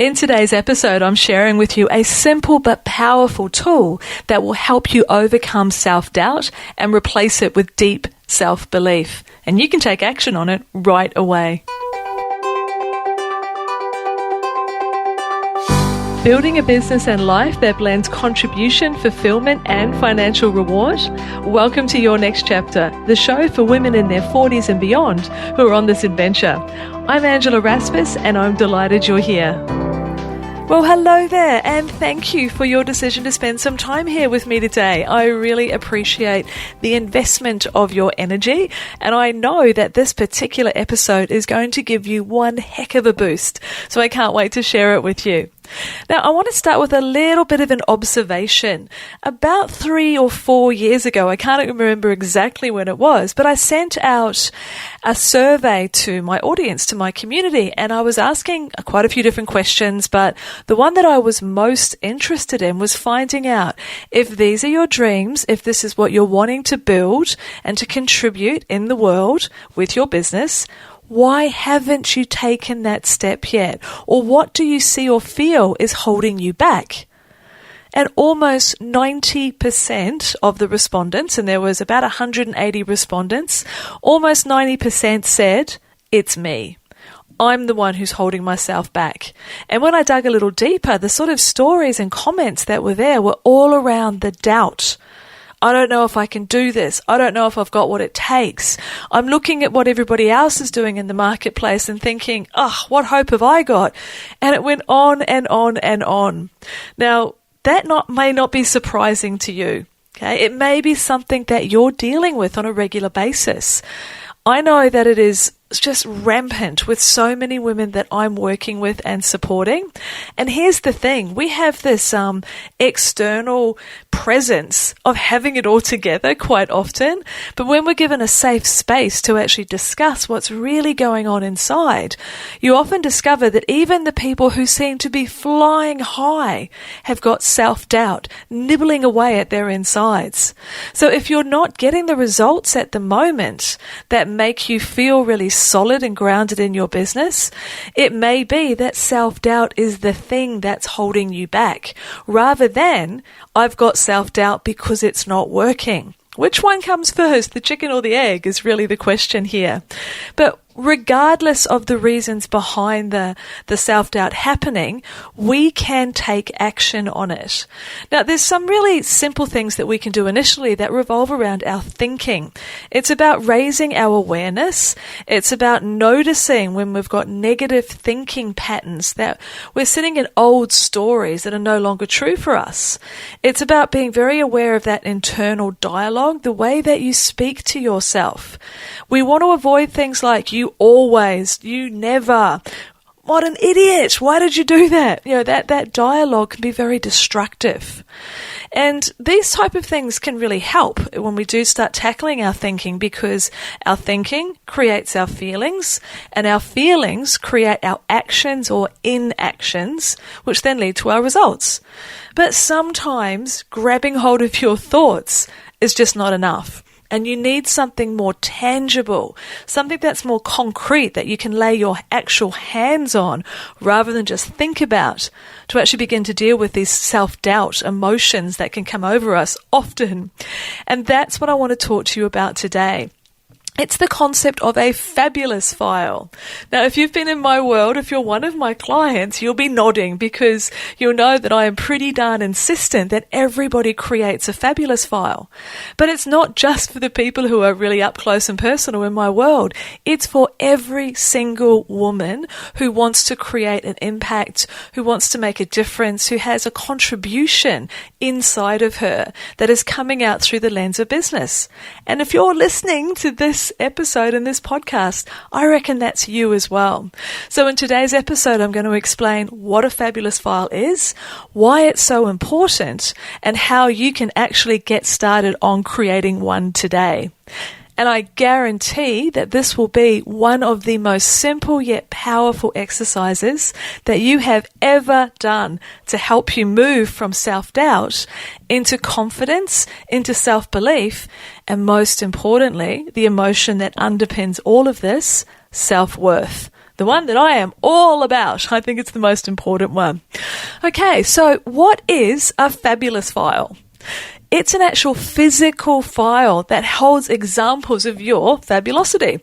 In today's episode, I'm sharing with you a simple but powerful tool that will help you overcome self-doubt and replace it with deep self-belief. And you can take action on it right away. Building a business and life that blends contribution, fulfillment, and financial reward? Welcome to Your Next Chapter, the show for women in their 40s and beyond who are on this adventure. I'm Angela Rasmus, and I'm delighted you're here. Well, hello there, and thank you for your decision to spend some time here with me today. I really appreciate the investment of your energy, and I know that this particular episode is going to give you one heck of a boost, so I can't wait to share it with you. Now, I want to start with a little bit of an observation. About 3 or 4 years ago, I can't remember exactly when it was, but I sent out a survey to my audience, to my community, and I was asking quite a few different questions, but the one that I was most interested in was finding out if these are your dreams, if this is what you're wanting to build and to contribute in the world with your business. Why haven't you taken that step yet? Or what do you see or feel is holding you back? And almost 90% of the respondents, and there was about 180 respondents, almost 90% said, it's me. I'm the one who's holding myself back. And when I dug a little deeper, the sort of stories and comments that were there were all around the doubt. I don't know if I can do this. I don't know if I've got what it takes. I'm looking at what everybody else is doing in the marketplace and thinking, what hope have I got? And it went on and on and on. Now, that may not be surprising to you. Okay, it may be something that you're dealing with on a regular basis. I know that it is just rampant with so many women that I'm working with and supporting. And here's the thing, we have this external presence of having it all together quite often, but when we're given a safe space to actually discuss what's really going on inside, you often discover that even the people who seem to be flying high have got self-doubt nibbling away at their insides. So if you're not getting the results at the moment that make you feel really solid and grounded in your business, it may be that self-doubt is the thing that's holding you back, rather than I've got self-doubt because it's not working. Which one comes first, the chicken or the egg, is really the question here. But regardless of the reasons behind the self-doubt happening, we can take action on it. Now, there's some really simple things that we can do initially that revolve around our thinking. It's about raising our awareness. It's about noticing when we've got negative thinking patterns, that we're sitting in old stories that are no longer true for us. It's about being very aware of that internal dialogue, the way that you speak to yourself. We want to avoid things like you always, you never, what an idiot, why did you do that? You know, that dialogue can be very destructive. And these type of things can really help when we do start tackling our thinking, because our thinking creates our feelings, and our feelings create our actions or inactions, which then lead to our results. But sometimes grabbing hold of your thoughts is just not enough. And you need something more tangible, something that's more concrete that you can lay your actual hands on rather than just think about, to actually begin to deal with these self-doubt emotions that can come over us often. And that's what I want to talk to you about today. It's the concept of a fabulous file. Now, if you've been in my world, if you're one of my clients, you'll be nodding, because you'll know that I am pretty darn insistent that everybody creates a fabulous file. But it's not just for the people who are really up close and personal in my world. It's for every single woman who wants to create an impact, who wants to make a difference, who has a contribution inside of her that is coming out through the lens of business. And if you're listening to this episode and this podcast, I reckon that's you as well. So in today's episode, I'm going to explain what a fabulous file is, why it's so important, and how you can actually get started on creating one today. And I guarantee that this will be one of the most simple yet powerful exercises that you have ever done to help you move from self-doubt into confidence, into self-belief, and most importantly, the emotion that underpins all of this, self-worth. the one that I am all about. I think it's the most important one. Okay, so what is a fabulous file? It's an actual physical file that holds examples of your fabulosity.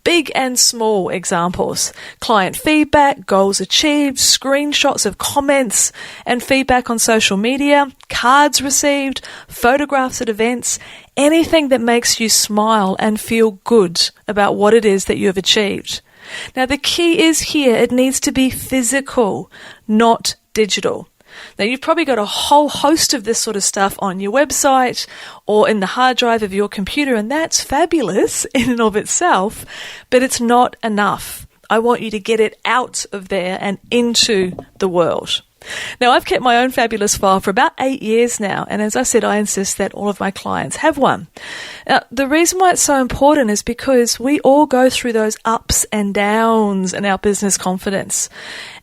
Big and small examples. Client feedback, goals achieved, screenshots of comments and feedback on social media, cards received, photographs at events, anything that makes you smile and feel good about what it is that you have achieved. Now the key is here, it needs to be physical, not digital. Now, you've probably got a whole host of this sort of stuff on your website or in the hard drive of your computer, and that's fabulous in and of itself, but it's not enough. I want you to get it out of there and into the world. Now, I've kept my own fabulous file for about 8 years now, and as I said, I insist that all of my clients have one. Now, the reason why it's so important is because we all go through those ups and downs in our business confidence.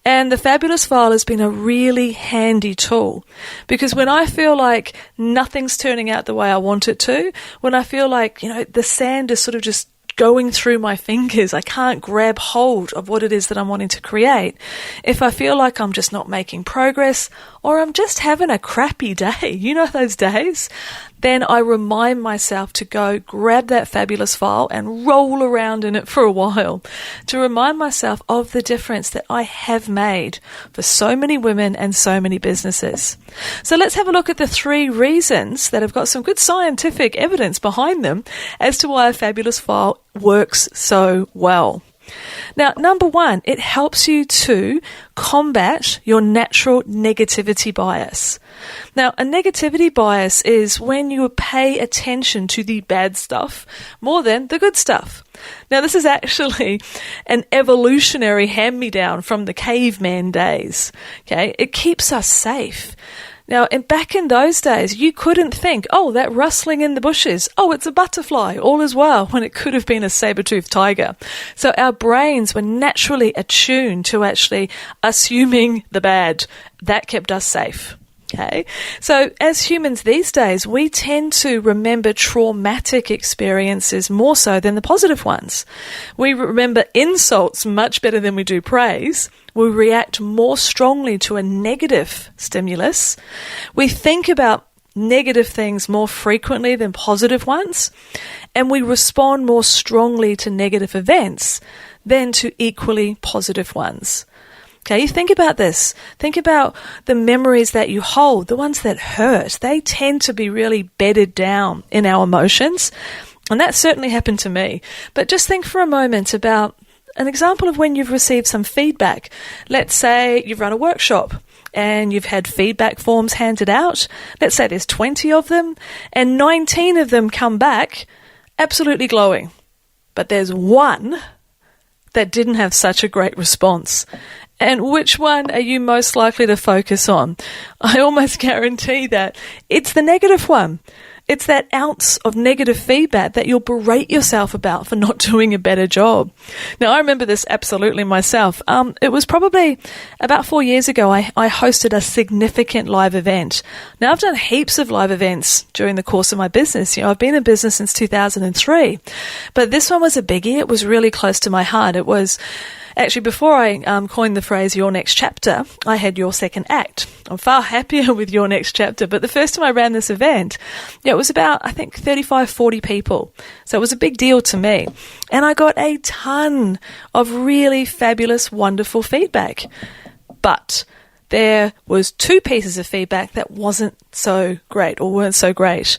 And the fabulous file has been a really handy tool, because when I feel like nothing's turning out the way I want it to, when I feel like, the sand is sort of just going through my fingers, I can't grab hold of what it is that I'm wanting to create. If I feel like I'm just not making progress, or I'm just having a crappy day, those days, then I remind myself to go grab that fabulous file and roll around in it for a while, to remind myself of the difference that I have made for so many women and so many businesses. So let's have a look at the 3 reasons that have got some good scientific evidence behind them as to why a fabulous file works so well. Now, number 1, it helps you to combat your natural negativity bias. Now, a negativity bias is when you pay attention to the bad stuff more than the good stuff. Now, this is actually an evolutionary hand-me-down from the caveman days. Okay, it keeps us safe. Now, back in those days, you couldn't think, oh, that rustling in the bushes, oh, it's a butterfly, all is well, when it could have been a saber-toothed tiger. So our brains were naturally attuned to actually assuming the bad. That kept us safe. Okay, so as humans these days, we tend to remember traumatic experiences more so than the positive ones. We remember insults much better than we do praise. We react more strongly to a negative stimulus. We think about negative things more frequently than positive ones. And we respond more strongly to negative events than to equally positive ones. Okay, you think about this. Think about the memories that you hold, the ones that hurt. They tend to be really bedded down in our emotions. And that certainly happened to me. But just think for a moment about an example of when you've received some feedback. Let's say you've run a workshop and you've had feedback forms handed out. Let's say there's 20 of them and 19 of them come back absolutely glowing. But there's one that didn't have such a great response. And which one are you most likely to focus on? I almost guarantee that it's the negative one. It's that ounce of negative feedback that you'll berate yourself about for not doing a better job. Now, I remember this absolutely myself. It was probably about 4 years ago, I hosted a significant live event. Now, I've done heaps of live events during the course of my business. I've been in business since 2003. But this one was a biggie. It was really close to my heart. It was actually, before I coined the phrase your next chapter, I had your second act. I'm far happier with your next chapter. But the first time I ran this event, it was about, I think, 35, 40 people. So it was a big deal to me. And I got a ton of really fabulous, wonderful feedback. But there was 2 pieces of feedback that wasn't so great or weren't so great.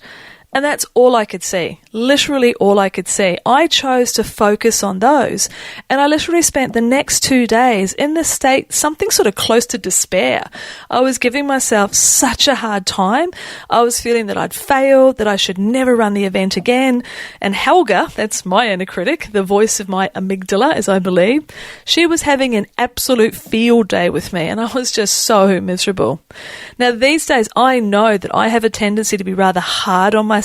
And that's all I could see, literally all I could see. I chose to focus on those. And I literally spent the next 2 days in this state, something sort of close to despair. I was giving myself such a hard time. I was feeling that I'd failed, that I should never run the event again. And Helga, that's my inner critic, the voice of my amygdala, as I believe, she was having an absolute field day with me. And I was just so miserable. Now, these days, I know that I have a tendency to be rather hard on myself.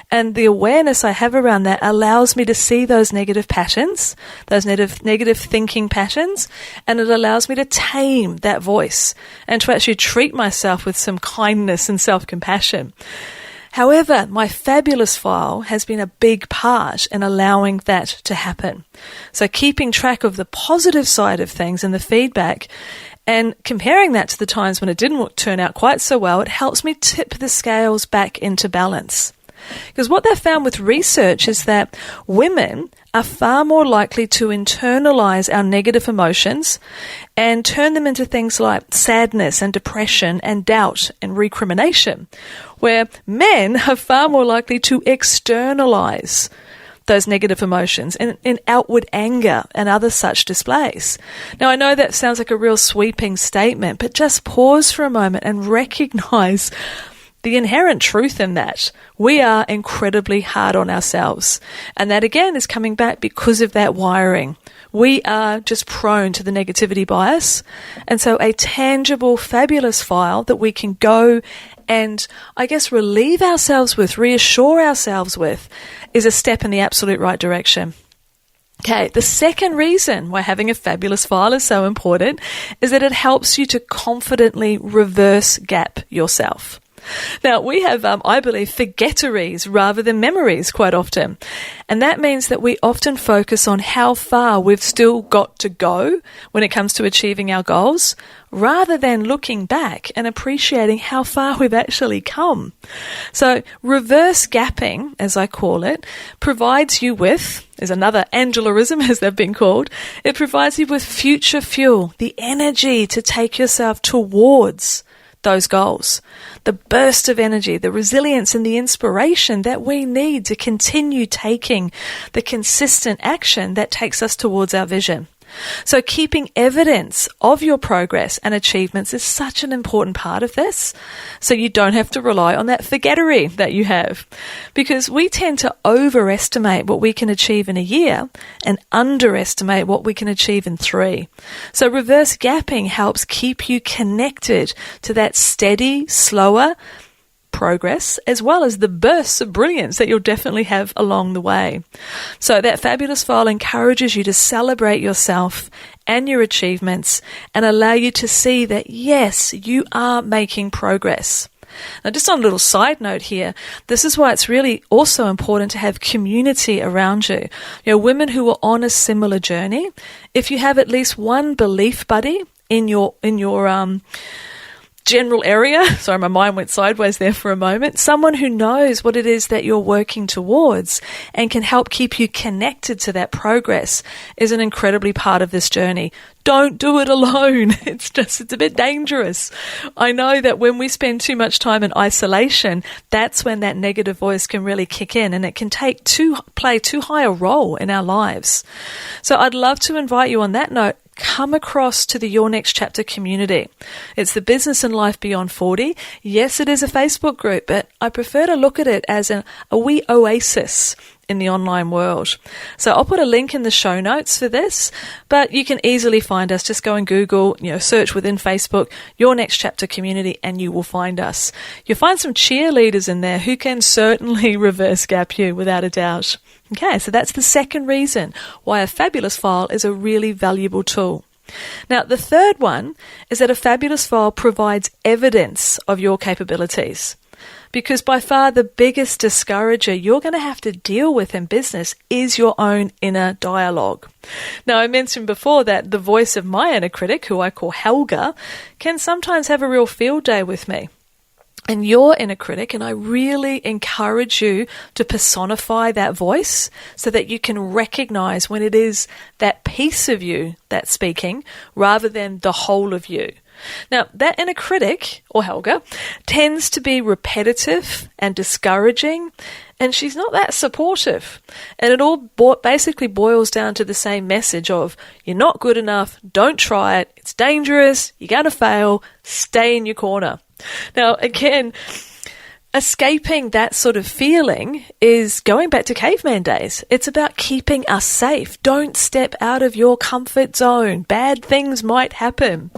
And the awareness I have around that allows me to see those negative patterns, those negative thinking patterns, and it allows me to tame that voice and to actually treat myself with some kindness and self-compassion. However, my fabulous file has been a big part in allowing that to happen. So keeping track of the positive side of things and the feedback and comparing that to the times when it didn't turn out quite so well, it helps me tip the scales back into balance. Because what they've found with research is that women are far more likely to internalize our negative emotions and turn them into things like sadness and depression and doubt and recrimination, where men are far more likely to externalize those negative emotions in outward anger and other such displays. Now, I know that sounds like a real sweeping statement, but just pause for a moment and recognize the inherent truth in that. We are incredibly hard on ourselves. And that again is coming back because of that wiring. We are just prone to the negativity bias. And so a tangible, fabulous file that we can go and, I guess, relieve ourselves with, reassure ourselves with, is a step in the absolute right direction. Okay, the second reason why having a fabulous file is so important is that it helps you to confidently reverse gap yourself. Now, we have, I believe, forgetteries rather than memories quite often. And that means that we often focus on how far we've still got to go when it comes to achieving our goals, rather than looking back and appreciating how far we've actually come. So reverse gapping, as I call it, provides you with, is another Angelaism as they've been called, it provides you with future fuel, the energy to take yourself towards those goals, the burst of energy, the resilience and the inspiration that we need to continue taking the consistent action that takes us towards our vision. So keeping evidence of your progress and achievements is such an important part of this. So you don't have to rely on that forgettery that you have, because we tend to overestimate what we can achieve in a year and underestimate what we can achieve in 3. So reverse gapping helps keep you connected to that steady, slower progress, as well as the bursts of brilliance that you'll definitely have along the way. So that fabulous file encourages you to celebrate yourself and your achievements and allow you to see that, yes, you are making progress. Now, just on a little side note here, this is why it's really also important to have community around you. You know, women who are on a similar journey. If you have at least one belief buddy in your general area, sorry, my mind went sideways there for a moment, someone who knows what it is that you're working towards and can help keep you connected to that progress is an incredibly part of this journey. Don't do it alone. It's a bit dangerous. I know that when we spend too much time in isolation, that's when that negative voice can really kick in and it can play too high a role in our lives. So I'd love to invite you on that note, come across to the Your Next Chapter community. It's the Business and Life Beyond 40. Yes, it is a Facebook group, but I prefer to look at it as a wee oasis in the online world. So I'll put a link in the show notes for this, but you can easily find us. Just go and Google, search within Facebook, Your Next Chapter community, and you will find us. You'll find some cheerleaders in there who can certainly reverse gap you without a doubt. Okay, so that's the second reason why a fabulous file is a really valuable tool. Now, the third one is that a fabulous file provides evidence of your capabilities. Because by far the biggest discourager you're going to have to deal with in business is your own inner dialogue. Now, I mentioned before that the voice of my inner critic, who I call Helga, can sometimes have a real field day with me. And your inner critic, and I really encourage you to personify that voice so that you can recognize when it is that piece of you that's speaking rather than the whole of you. Now, that inner critic, or Helga, tends to be repetitive and discouraging, and she's not that supportive. And it all basically boils down to the same message of, you're not good enough, don't try it, it's dangerous, you're going to fail, stay in your corner. Now, again, escaping that sort of feeling is going back to caveman days. It's about keeping us safe. Don't step out of your comfort zone. Bad things might happen.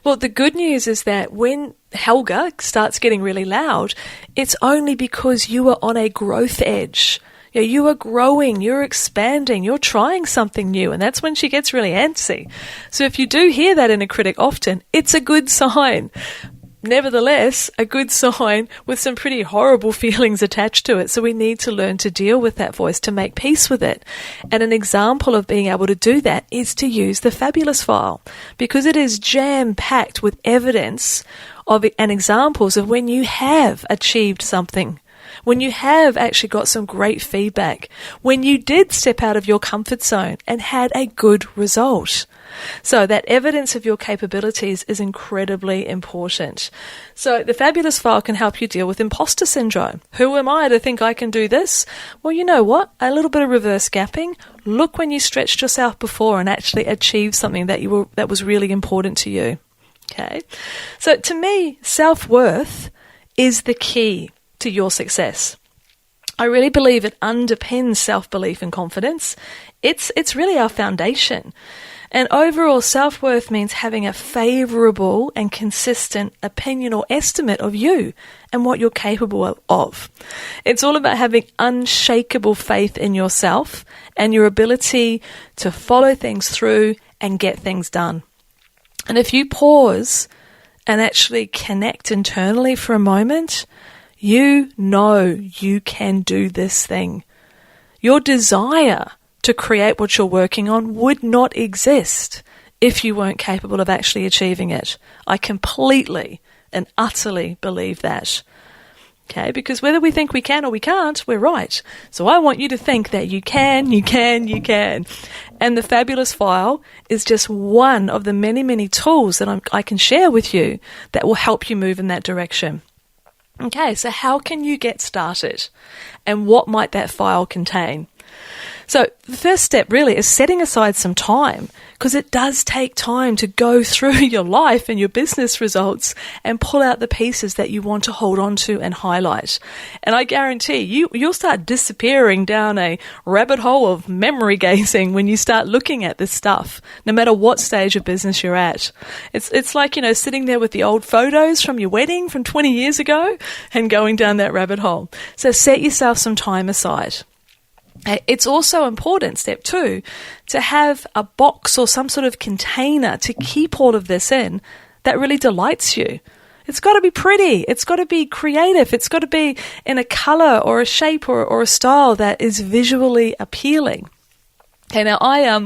Well, the good news is that when Helga starts getting really loud, it's only because you are on a growth edge. You are growing, you're expanding, you're trying something new, and that's when she gets really antsy. So if you do hear that inner critic often, it's a good sign. nevertheless a good sign with some pretty horrible feelings attached to it. So we need to learn to deal with that voice, to make peace with it. And an example of being able to do that is to use the Fabulous file, because it is jam-packed with evidence of and examples of when you have achieved something, when you have actually got some great feedback, when you did step out of your comfort zone and had a good result. So that evidence of your capabilities is incredibly important. So the Fabulous file can help you deal with imposter syndrome. Who am I to think I can do this? Well, you know what? A little bit of reverse gapping. Look when you stretched yourself before and actually achieved something that was really important to you. Okay. So to me, self-worth is the key to your success. I really believe it underpins self-belief and confidence. It's really our foundation. And overall, self-worth means having a favourable and consistent opinion or estimate of you and what you're capable of. It's all about having unshakable faith in yourself and your ability to follow things through and get things done. And if you pause and actually connect internally for a moment, you know you can do this thing. Your desire to create what you're working on would not exist if you weren't capable of actually achieving it. I completely and utterly believe that. Okay, because whether we think we can or we can't, we're right. So I want you to think that you can. And the Fabulous file is just one of the many, many tools that I can share with you that will help you move in that direction. Okay, so how can you get started? And what might that file contain? So the first step really is setting aside some time, because it does take time to go through your life and your business results and pull out the pieces that you want to hold on to and highlight. And I guarantee you'll start disappearing down a rabbit hole of memory gazing when you start looking at this stuff, no matter what stage of business you're at. It's like, sitting there with the old photos from your wedding from 20 years ago and going down that rabbit hole. So set yourself some time aside. It's also important, step 2, to have a box or some sort of container to keep all of this in that really delights you. It's got to be pretty. It's got to be creative. It's got to be in a color or a shape or a style that is visually appealing. Okay, now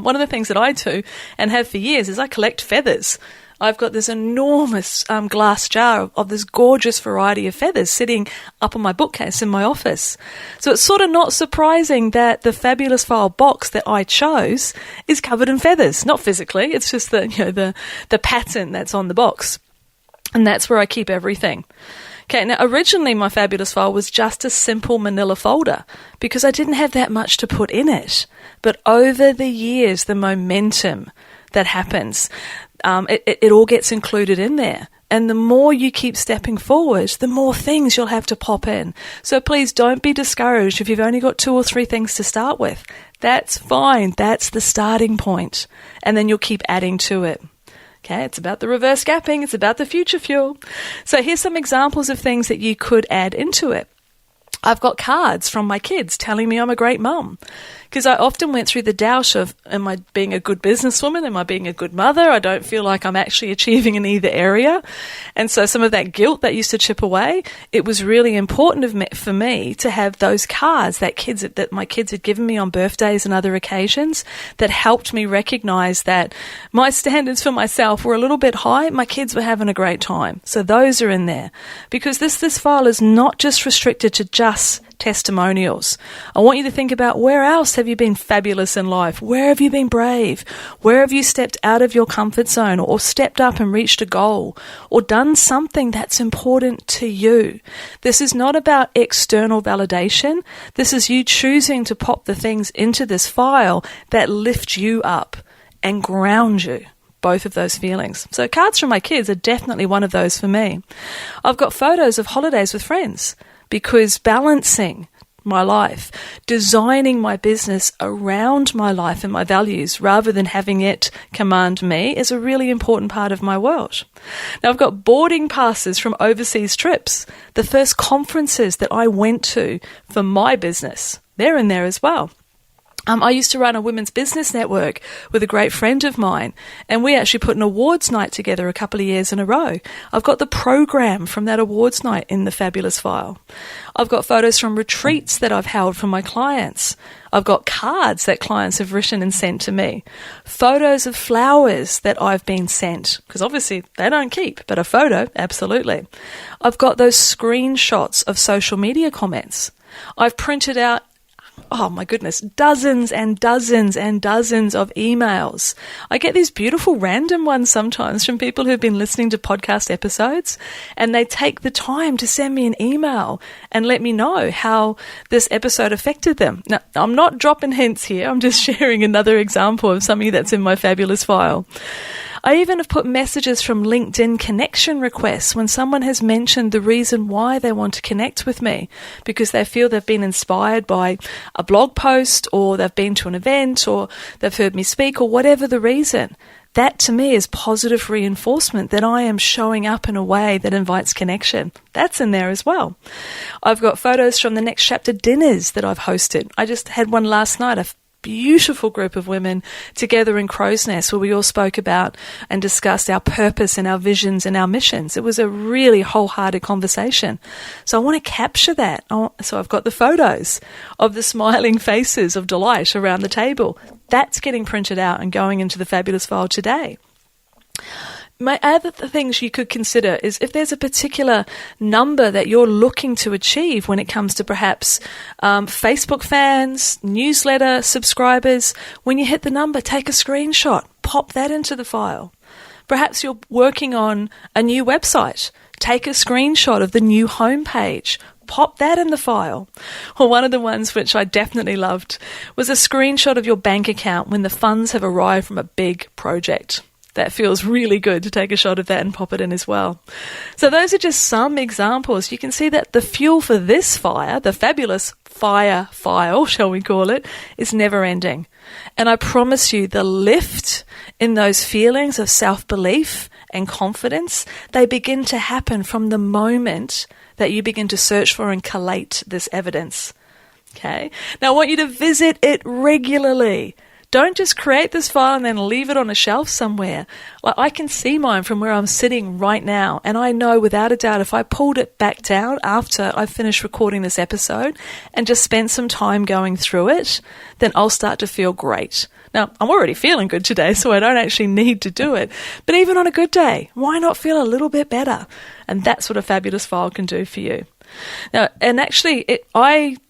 one of the things that I do and have for years is I collect feathers. I've got this enormous glass jar of this gorgeous variety of feathers sitting up on my bookcase in my office. So it's sort of not surprising that the Fabulous file box that I chose is covered in feathers. Not physically, it's just the pattern that's on the box. And that's where I keep everything. Okay, now originally my Fabulous file was just a simple manila folder because I didn't have that much to put in it. But over the years, the momentum that happens, it all gets included in there. And the more you keep stepping forward, the more things you'll have to pop in. So please don't be discouraged if you've only got 2 or 3 things to start with. That's fine. That's the starting point. And then you'll keep adding to it. Okay, it's about the reverse gapping. It's about the future fuel. So here's some examples of things that you could add into it. I've got cards from my kids telling me I'm a great mum, because I often went through the doubt of, am I being a good businesswoman? Am I being a good mother? I don't feel like I'm actually achieving in either area. And so some of that guilt that used to chip away, it was really important for me to have those cards that my kids had given me on birthdays and other occasions that helped me recognize that my standards for myself were a little bit high. My kids were having a great time. So those are in there, because this file is not just restricted to just testimonials. I want you to think about, where else have you been fabulous in life? Where have you been brave? Where have you stepped out of your comfort zone, or stepped up and reached a goal, or done something that's important to you? This is not about external validation. This is you choosing to pop the things into this file that lift you up and ground you. Both of those feelings. So cards from my kids are definitely one of those for me. I've got photos of holidays with friends, because balancing my life, designing my business around my life and my values rather than having it command me, is a really important part of my world. Now, I've got boarding passes from overseas trips, the first conferences that I went to for my business. They're in there as well. I used to run a women's business network with a great friend of mine, and we actually put an awards night together a couple of years in a row. I've got the program from that awards night in the fabulous file. I've got photos from retreats that I've held for my clients. I've got cards that clients have written and sent to me. Photos of flowers that I've been sent, because obviously they don't keep, but a photo, absolutely. I've got those screenshots of social media comments. I've printed out, oh my goodness, dozens and dozens and dozens of emails. I get these beautiful random ones sometimes from people who've been listening to podcast episodes, and they take the time to send me an email and let me know how this episode affected them. Now, I'm not dropping hints here. I'm just sharing another example of something that's in my fabulous file. I even have put messages from LinkedIn connection requests when someone has mentioned the reason why they want to connect with me, because they feel they've been inspired by a blog post, or they've been to an event, or they've heard me speak, or whatever the reason. That to me is positive reinforcement that I am showing up in a way that invites connection. That's in there as well. I've got photos from the Next Chapter dinners that I've hosted. I just had one last night, a beautiful group of women together in Crow's Nest, where we all spoke about and discussed our purpose and our visions and our missions. It was a really wholehearted conversation. So I want to capture that. So I've got the photos of the smiling faces of delight around the table. That's getting printed out and going into the fabulous file today. My other things you could consider is if there's a particular number that you're looking to achieve when it comes to perhaps Facebook fans, newsletter subscribers, when you hit the number, take a screenshot, pop that into the file. Perhaps you're working on a new website, take a screenshot of the new homepage, pop that in the file. Or one of the ones which I definitely loved was a screenshot of your bank account when the funds have arrived from a big project. That feels really good to take a shot of that and pop it in as well. So those are just some examples. You can see that the fuel for this fire, the fabulous fire file, shall we call it, is never ending. And I promise you the lift in those feelings of self-belief and confidence, they begin to happen from the moment that you begin to search for and collate this evidence. Okay? Now I want you to visit it regularly. Don't just create this file and then leave it on a shelf somewhere. Like, I can see mine from where I'm sitting right now, and I know without a doubt if I pulled it back down after I finished recording this episode and just spent some time going through it, then I'll start to feel great. Now, I'm already feeling good today, so I don't actually need to do it. But even on a good day, why not feel a little bit better? And that's what a fabulous file can do for you. Now, and actually,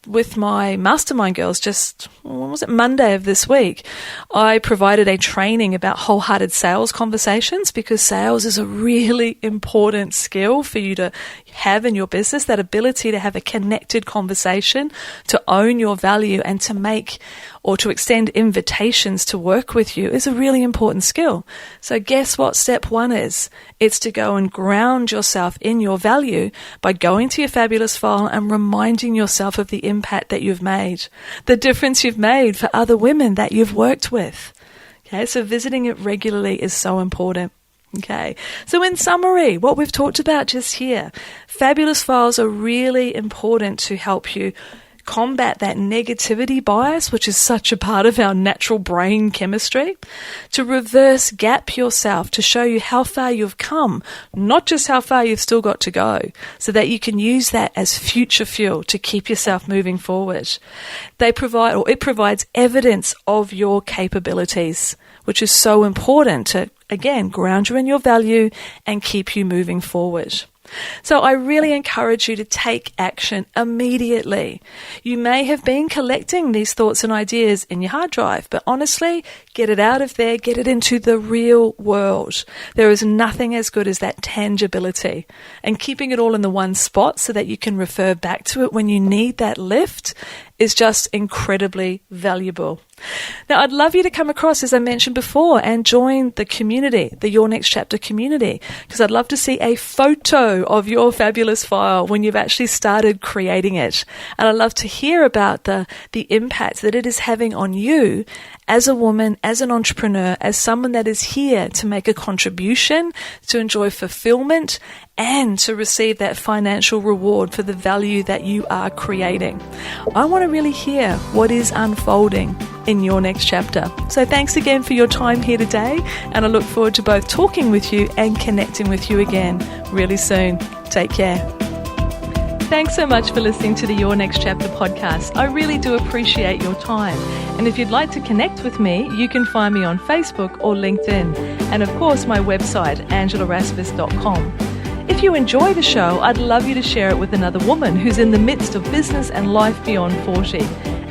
with my mastermind girls, just, when was it, Monday of this week, I provided a training about wholehearted sales conversations, because sales is a really important skill for you to have in your business, that ability to have a connected conversation, to own your value, and to make or to extend invitations to work with you is a really important skill. So guess what step one is? It's to go and ground yourself in your value by going to your fabulous file and reminding yourself of the impact that you've made, the difference you've made for other women that you've worked with. Okay, so visiting it regularly is so important. Okay, so in summary, what we've talked about just here, fabulous files are really important to help you combat that negativity bias, which is such a part of our natural brain chemistry, to reverse gap yourself, to show you how far you've come, not just how far you've still got to go, so that you can use that as future fuel to keep yourself moving forward. It provides evidence of your capabilities, which is so important to, again, ground you in your value and keep you moving forward. So I really encourage you to take action immediately. You may have been collecting these thoughts and ideas in your hard drive, but honestly, get it out of there, get it into the real world. There is nothing as good as that tangibility, and keeping it all in the one spot so that you can refer back to it when you need that lift is just incredibly valuable. Now, I'd love you to come across, as I mentioned before, and join the community, the Your Next Chapter community, because I'd love to see a photo of your fabulous file when you've actually started creating it. And I'd love to hear about the impact that it is having on you as a woman, as an entrepreneur, as someone that is here to make a contribution, to enjoy fulfillment, and to receive that financial reward for the value that you are creating. I want to really hear what is unfolding in your next chapter. So thanks again for your time here today, and I look forward to both talking with you and connecting with you again really soon. Take care. Thanks so much for listening to the Your Next Chapter podcast. I really do appreciate your time. And if you'd like to connect with me, you can find me on Facebook or LinkedIn. And of course, my website, angelarasmus.com. If you enjoy the show, I'd love you to share it with another woman who's in the midst of business and life beyond 40.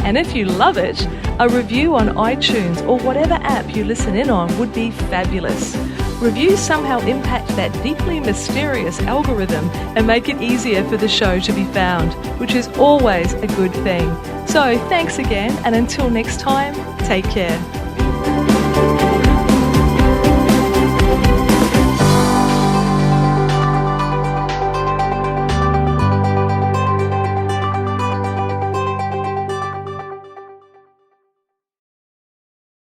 And if you love it, a review on iTunes or whatever app you listen in on would be fabulous. Reviews somehow impact that deeply mysterious algorithm and make it easier for the show to be found, which is always a good thing. So thanks again, and until next time, take care.